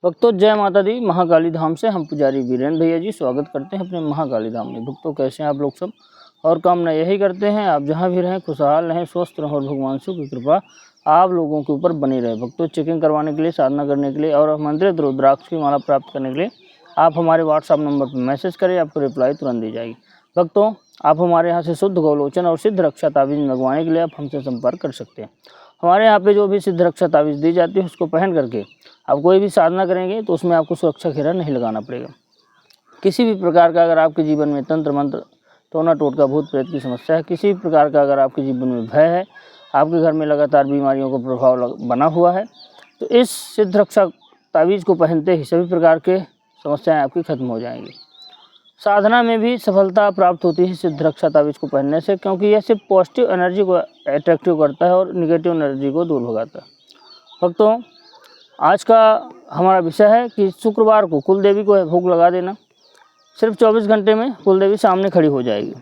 भक्तों जय माता दी। महाकाली धाम से हम पुजारी वीरेंद्र भैया जी स्वागत करते हैं अपने महाकाली धाम में। भक्तों कैसे हैं आप लोग सब, और कामना यही करते हैं आप जहां भी रहें खुशहाल रहें, स्वस्थ रहें और भगवान शिव की कृपा आप लोगों के ऊपर बनी रहे। भक्तों चेकिंग करवाने के लिए, साधना करने के लिए और आमंत्रित रुद्राक्ष की माला प्राप्त करने के लिए आप हमारे व्हाट्सएप नंबर पर मैसेज करें, आपको रिप्लाई तुरंत दी जाएगी। भक्तों आप हमारे यहाँ से शुद्ध गौलोचन और सिद्ध रक्षा तावीज़ मंगवाने के लिए आप हमसे संपर्क कर सकते हैं। हमारे यहाँ पे जो भी सिद्ध रक्षा तावीज़ दी जाती है उसको पहन करके आप कोई भी साधना करेंगे तो उसमें आपको सुरक्षा घेरा नहीं लगाना पड़ेगा। किसी भी प्रकार का अगर आपके जीवन में तंत्र मंत्र, टोना टोटका, भूत प्रेत की समस्या है, किसी भी प्रकार का अगर आपके जीवन में भय है, आपके घर में लगातार बीमारियों का प्रभाव बना हुआ है, तो इस सिद्ध रक्षा तावीज़ को पहनते ही सभी प्रकार के समस्याएं आपकी खत्म हो जाएंगी। साधना में भी सफलता प्राप्त होती है सिद्ध रक्षा तावीज़ को पहनने से, क्योंकि यह सिर्फ पॉजिटिव एनर्जी को अट्रैक्टिव करता है और निगेटिव एनर्जी को दूर भगाता है। भक्तों आज का हमारा विषय है कि शुक्रवार को कुल देवी को भोग लगा देना। सिर्फ 24 घंटे में कुल देवी सामने खड़ी हो जाएगी।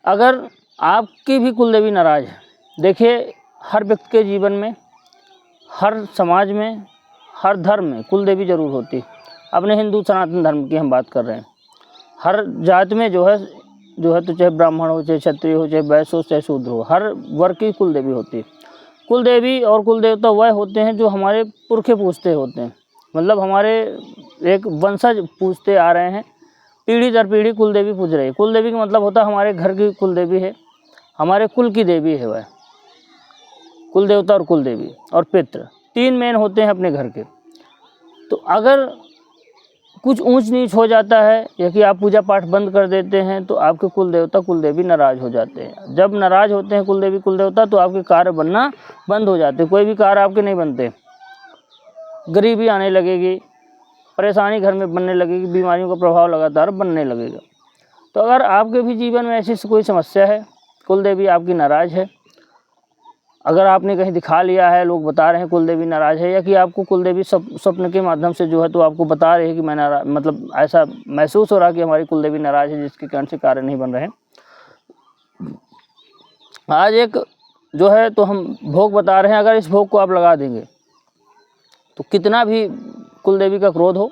अगर आपकी भी कुल देवी नाराज़ है, देखिए हर व्यक्ति के जीवन में, हर समाज में, हर धर्म में कुल देवी जरूर होती है। अपने हिंदू सनातन धर्म की हम बात कर रहे हैं। हर जात में जो है तो चाहे ब्राह्मण हो, चाहे क्षत्रिय हो, चाहे वैश्य हो, चाहे शूद्र हो, हर वर्ग की कुल देवी होती है। कुल देवी और कुल देवता वह होते हैं जो हमारे पुरखे पूजते होते हैं, मतलब हमारे एक वंशज पूजते आ रहे हैं, पीढ़ी दर पीढ़ी कुल देवी पूज रही है। कुल देवी का मतलब होता है हमारे घर की कुल देवी है, हमारे कुल की देवी है वह। कुल देवता और कुल देवी और पितृ तीन मेन होते हैं अपने घर के। तो अगर कुछ ऊंच नीच हो जाता है या कि आप पूजा पाठ बंद कर देते हैं तो आपके कुल देवता कुल देवी नाराज़ हो जाते हैं। जब नाराज़ होते हैं कुल देवी कुल देवता तो आपके कार्य बनना बंद हो जाते हैं, कोई भी कार्य आपके नहीं बनते। गरीबी आने लगेगी, परेशानी घर में बनने लगेगी, बीमारियों का प्रभाव लगातार बनने लगेगा। तो अगर आपके भी जीवन में ऐसी कोई समस्या है, कुल देवी आपकी नाराज़ है, अगर आपने कहीं दिखा लिया है, लोग बता रहे हैं कुल देवी नाराज़ है, या कि आपको कुल देवी स्वप्न के माध्यम से जो है तो आपको बता रहे हैं कि मैं नाराज़, मतलब ऐसा महसूस हो रहा है कि हमारी कुल देवी नाराज़ है, जिसके कारण से कार्य नहीं बन रहे हैं। आज एक जो है तो हम भोग बता रहे हैं। अगर इस भोग को आप लगा देंगे तो कितना भी कुल देवी का क्रोध हो,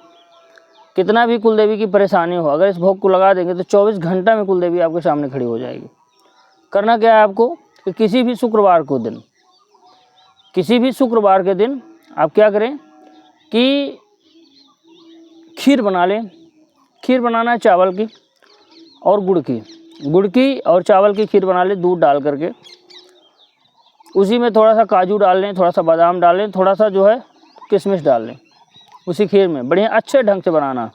कितना भी कुल देवी की परेशानी हो, अगर इस भोग को लगा देंगे तो 24 घंटा में कुल देवी आपके सामने खड़ी हो जाएगी। करना क्या है आपको कि किसी भी शुक्रवार के दिन आप क्या करें कि खीर बना लें। खीर बनाना है चावल की और गुड़ की और चावल की खीर बना लें, दूध डाल करके। उसी में थोड़ा सा काजू डाल लें, थोड़ा सा बादाम डाल लें, थोड़ा सा जो है किशमिश डाल लें उसी खीर में, बढ़िया अच्छे ढंग से बनाना।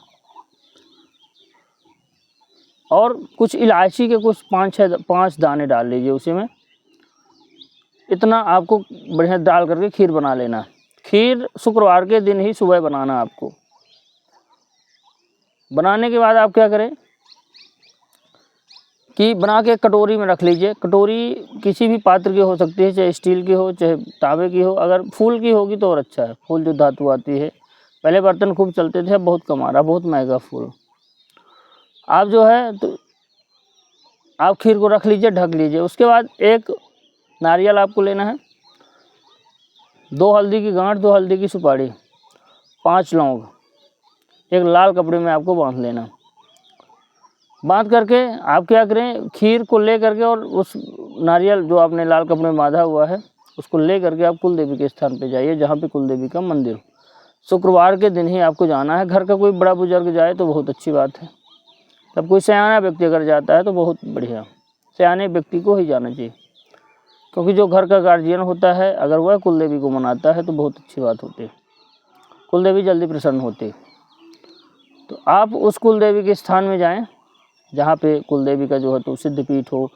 और कुछ इलायची के कुछ 5 दाने डाल लीजिए उसी में। इतना आपको बढ़िया डाल करके खीर बना लेना। खीर शुक्रवार के दिन ही सुबह बनाना आपको। बनाने के बाद आप क्या करें कि बना के कटोरी में रख लीजिए। कटोरी किसी भी पात्र की हो सकती है, चाहे स्टील की हो चाहे तांबे की हो। अगर फूल की होगी तो और अच्छा है, फूल जो धातु आती है। पहले बर्तन खूब चलते थे, अब बहुत कम आ रहा, बहुत महंगा फूल। आप जो है तो आप खीर को रख लीजिए, ढक लीजिए। उसके बाद एक नारियल आपको लेना है, 2 हल्दी की गांठ, 2 हल्दी की सुपारी, 5 लौंग, एक लाल कपड़े में आपको बांध लेना। बांध करके आप क्या करें, खीर को ले करके और उस नारियल जो आपने लाल कपड़े में बांधा हुआ है उसको ले करके आप कुल देवी के स्थान पे जाइए, जहाँ पे कुल देवी का मंदिर हो। शुक्रवार के दिन ही आपको जाना है। घर का कोई बड़ा बुजुर्ग जाए तो बहुत अच्छी बात है, तब कोई सयाना व्यक्ति अगर जाता है तो बहुत बढ़िया। सयाने व्यक्ति को ही जाना चाहिए, क्योंकि जो घर का गार्जियन होता है अगर वह कुल देवी को मनाता है तो बहुत अच्छी बात होती है, कुल देवी जल्दी प्रसन्न होती है। तो आप उस कुल देवी के स्थान में जाएं जहाँ पे कुल देवी का जो है तो सिद्ध पीठ हो,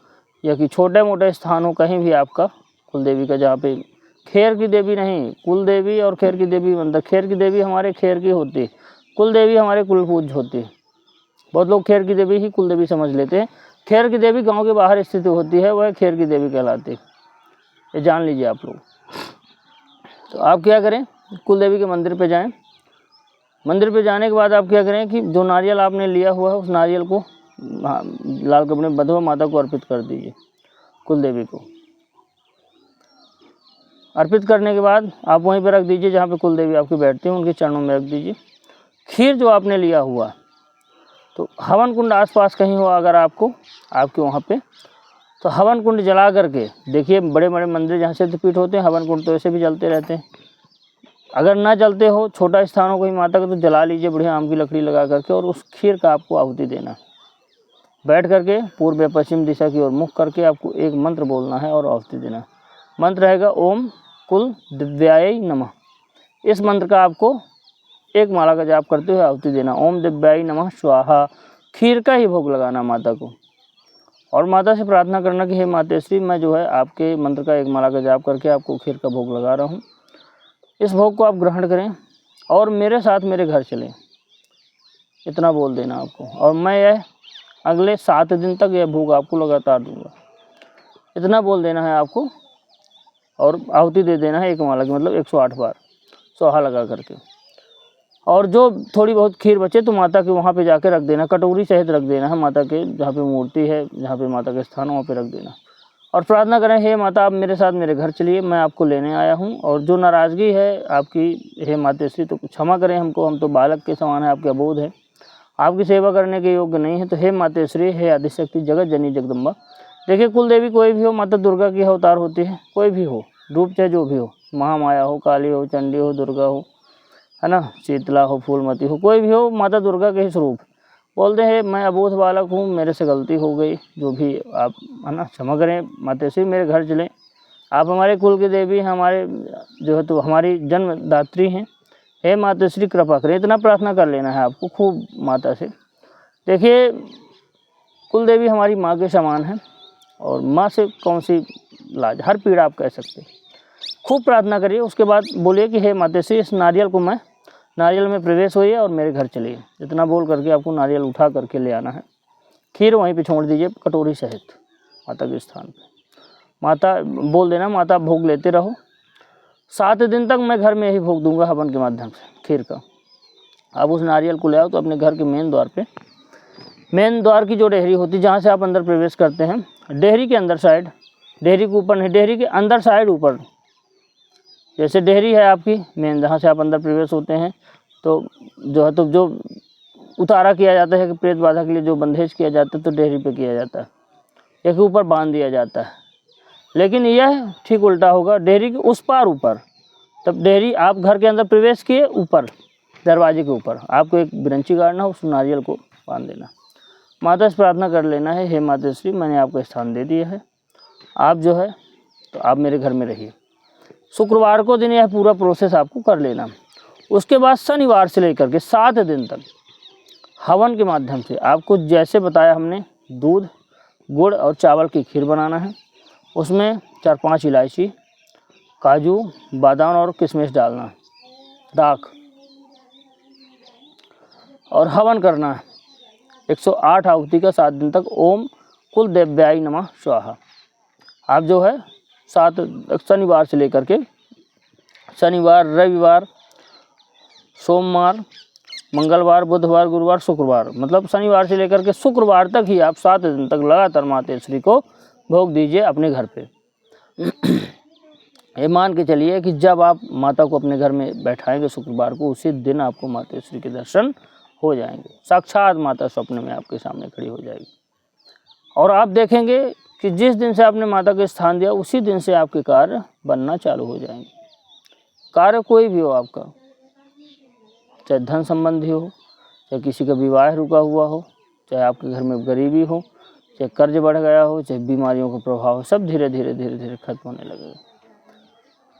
या कि छोटे मोटे स्थान हो, कहीं भी आपका कुल देवी का, जहाँ पे खेर की देवी नहीं, कुल देवी और खेर की देवी अंदर। खेर की देवी हमारे खेर की होती है, कुल देवी हमारे कुल पूज्य होती है। बहुत लोग खेर की देवी ही कुल देवी समझ लेते हैं। खेर की देवी गाँव के बाहर स्थित होती है, वह खेर की देवी कहलाती है, ये जान लीजिए आप लोग। तो आप क्या करें, कुल देवी के मंदिर पे जाएं। मंदिर पे जाने के बाद आप क्या करें कि जो नारियल आपने लिया हुआ है उस नारियल को लाल कपड़े में बंधे हुए माता को अर्पित कर दीजिए, कुल देवी को। अर्पित करने के बाद आप वहीं पर रख दीजिए जहाँ पे कुल देवी आपके बैठते हैं, उनके चरणों में रख दीजिए। खीर जो आपने लिया हुआ, तो हवन कुंड आसपास कहीं हो अगर आपके वहाँ पे, तो हवन कुंड जला करके देखिए, बड़े बड़े मंदिर जहाँ शक्तिपीठ होते हैं हवन कुंड तो ऐसे भी जलते रहते हैं। अगर ना जलते हो, छोटा स्थान हो कोई माता का, तो जला लीजिए बढ़िया आम की लकड़ी लगा करके, और उस खीर का आपको आहुति देना है। बैठ करके पूर्व या पश्चिम दिशा की ओर मुख करके आपको एक मंत्र बोलना है और आहुति देना है। मंत्र रहेगा ओम कुल दिव्याय नमः। इस मंत्र का आपको एक माला का जाप करते हुए आहुति देना, ओम दिव्याय नमः स्वाहा। खीर का ही भोग लगाना माता को, और माता से प्रार्थना करना कि हे मातेश्री, मैं जो है आपके मंत्र का एक माला का जाप करके आपको खीर का भोग लगा रहा हूँ। इस भोग को आप ग्रहण करें और मेरे साथ मेरे घर चलें, इतना बोल देना आपको। और मैं यह अगले 7 दिन तक यह भोग आपको लगातार दूंगा, इतना बोल देना है आपको। और आहुति दे देना है एक माला की, मतलब 108 बार सोहा लगा करके। और जो थोड़ी बहुत खीर बचे तो माता के वहाँ पे जाके रख देना, कटोरी सहित रख देना है माता के, जहाँ पे मूर्ति है, जहाँ पे माता के स्थान वहाँ पे रख देना। और प्रार्थना करें, हे माता आप मेरे साथ मेरे घर चलिए, मैं आपको लेने आया हूँ। और जो नाराज़गी है आपकी हे मातेश्री, तो क्षमा करें हमको, हम तो बालक के समान है, आपके अबोध है, आपकी सेवा करने के योग्य नहीं है। तो हे मातेश्री, हे आदिशक्ति, जगत जननी जगदम्बा। देखिए कुल देवी कोई भी हो, माता दुर्गा की अवतार होती है, कोई भी हो रूप, चाहे जो भी हो, महामाया हो, काली हो, चंडी हो, दुर्गा हो, है ना, शीतला हो, फूलमती हो, कोई भी हो, माता दुर्गा के ही स्वरूप। बोलते हैं मैं अबोध बालक हूँ, मेरे से गलती हो गई, जो भी आप, है ना, क्षमा करें मातेश्री, मेरे घर चलें, आप हमारे कुल की देवी हैं, हमारे जो है तो हमारी जन्मदात्री हैं, हे मातेश्री कृपा करें। इतना प्रार्थना कर लेना है आपको खूब माता से। देखिए कुल देवी हमारी माँ के समान है, और माँ से कौन सी लाज, हर पीड़ा आप कह सकते हैं। खूब प्रार्थना करिए, उसके बाद बोलिए कि हे मातेश्री, इस नारियल में प्रवेश होइए और मेरे घर चलिए। इतना बोल करके आपको नारियल उठा करके ले आना है। खीर वहीं पे छोड़ दीजिए कटोरी सहित माता के स्थान पे। माता बोल देना, माता भोग लेते रहो, 7 दिन तक मैं घर में ही भोग दूंगा हवन के माध्यम से खीर का। आप उस नारियल को ले आओ तो अपने घर के मेन द्वार की जो डेहरी होती है, जहाँ से आप अंदर प्रवेश करते हैं, डेहरी के अंदर साइड, डेहरी के ऊपर नहीं, डेहरी के अंदर साइड ऊपर, जैसे डेहरी है आपकी मेन, जहाँ से आप अंदर प्रवेश होते हैं, तो जो है तो जो उतारा किया जाता है कि प्रेत बाधा के लिए जो बंधेज किया जाता है, तो डेहरी पे किया जाता है, एक ऊपर बांध दिया जाता है। लेकिन यह ठीक उल्टा होगा, डेहरी के उस पार ऊपर, तब डेहरी आप घर के अंदर प्रवेश किए, ऊपर दरवाजे के ऊपर आपको एक बिरंची गाड़ना, उस नारियल को बांध देना। माता से प्रार्थना कर लेना है, हे मातेश्री, मैंने आपको स्थान दे दिया है, आप जो है तो आप मेरे घर में रहिए। शुक्रवार को दिन यह पूरा प्रोसेस आपको कर लेना। उसके बाद शनिवार से लेकर के 7 दिन तक हवन के माध्यम से आपको जैसे बताया हमने, दूध, गुड़ और चावल की खीर बनाना है। उसमें 4-5 इलायची, काजू, बादाम और किशमिश डालना, दाख, और हवन करना है 108 आहुति का 7 दिन तक। ओम कुल देव्याय नमः स्वाहा। आप जो है 7 शनिवार से लेकर के शनिवार, रविवार, सोमवार, मंगलवार, बुधवार, गुरुवार, शुक्रवार, मतलब शनिवार से लेकर के शुक्रवार तक ही आप 7 दिन तक लगातार मातेश्वरी को भोग दीजिए अपने घर पे। ये मान के चलिए कि जब आप माता को अपने घर में बैठाएंगे शुक्रवार को, उसी दिन आपको मातेश्वरी के दर्शन हो जाएंगे। साक्षात माता स्वप्न में आपके सामने खड़ी हो जाएगी, और आप देखेंगे कि जिस दिन से आपने माता को स्थान दिया, उसी दिन से आपके कार्य बनना चालू हो जाएंगे। कार्य कोई भी हो आपका, चाहे धन संबंधी हो, चाहे किसी का विवाह रुका हुआ हो, चाहे आपके घर में गरीबी हो, चाहे कर्ज बढ़ गया हो, चाहे बीमारियों का प्रभाव हो, सब धीरे धीरे खत्म होने लगेगा।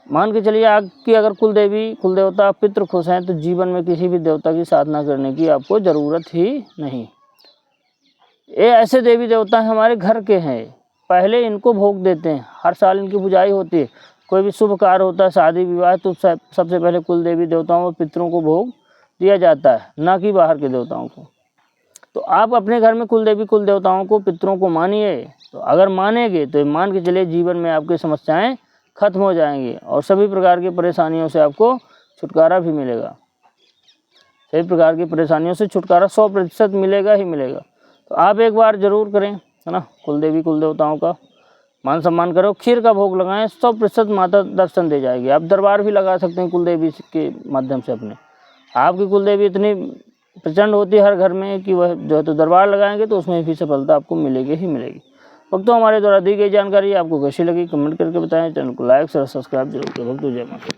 मान के चलिए आपकी अगर कुल देवी, कुल देवता, पितृ खुश हैं, तो जीवन में किसी भी देवता की साधना करने की आपको ज़रूरत ही नहीं। ये ऐसे देवी देवता हमारे घर के हैं, पहले इनको भोग देते हैं, हर साल इनकी पूजाई होती है। कोई भी शुभ कार्य होता है, शादी विवाह, तो सबसे पहले कुल देवी देवताओं और पितरों को भोग दिया जाता है, ना कि बाहर के देवताओं को। तो आप अपने घर में कुल देवी, कुल देवताओं को, पितरों को मानिए। तो अगर मानेंगे तो मान के चलिए जीवन में आपकी समस्याएं खत्म हो जाएंगी, और सभी प्रकार की परेशानियों से आपको छुटकारा भी मिलेगा। सभी प्रकार की परेशानियों से छुटकारा 100% मिलेगा ही मिलेगा। तो आप एक बार ज़रूर करें, है ना, कुल देवी कुल देवताओं का मान सम्मान करो, खीर का भोग लगाएं, 100% माता दर्शन दे जाएगी। आप दरबार भी लगा सकते हैं कुलदेवी के माध्यम से अपने। आपकी कुलदेवी इतनी प्रचंड होती है हर घर में कि वह जो है तो दरबार लगाएंगे तो उसमें भी सफलता आपको मिलेगी ही मिलेगी। भक्तों, हमारे द्वारा दी गई जानकारी आपको कैसी लगी कमेंट करके बताएं। चैनल को लाइक और सब्सक्राइब जरूर करें। भक्तों, जय माता।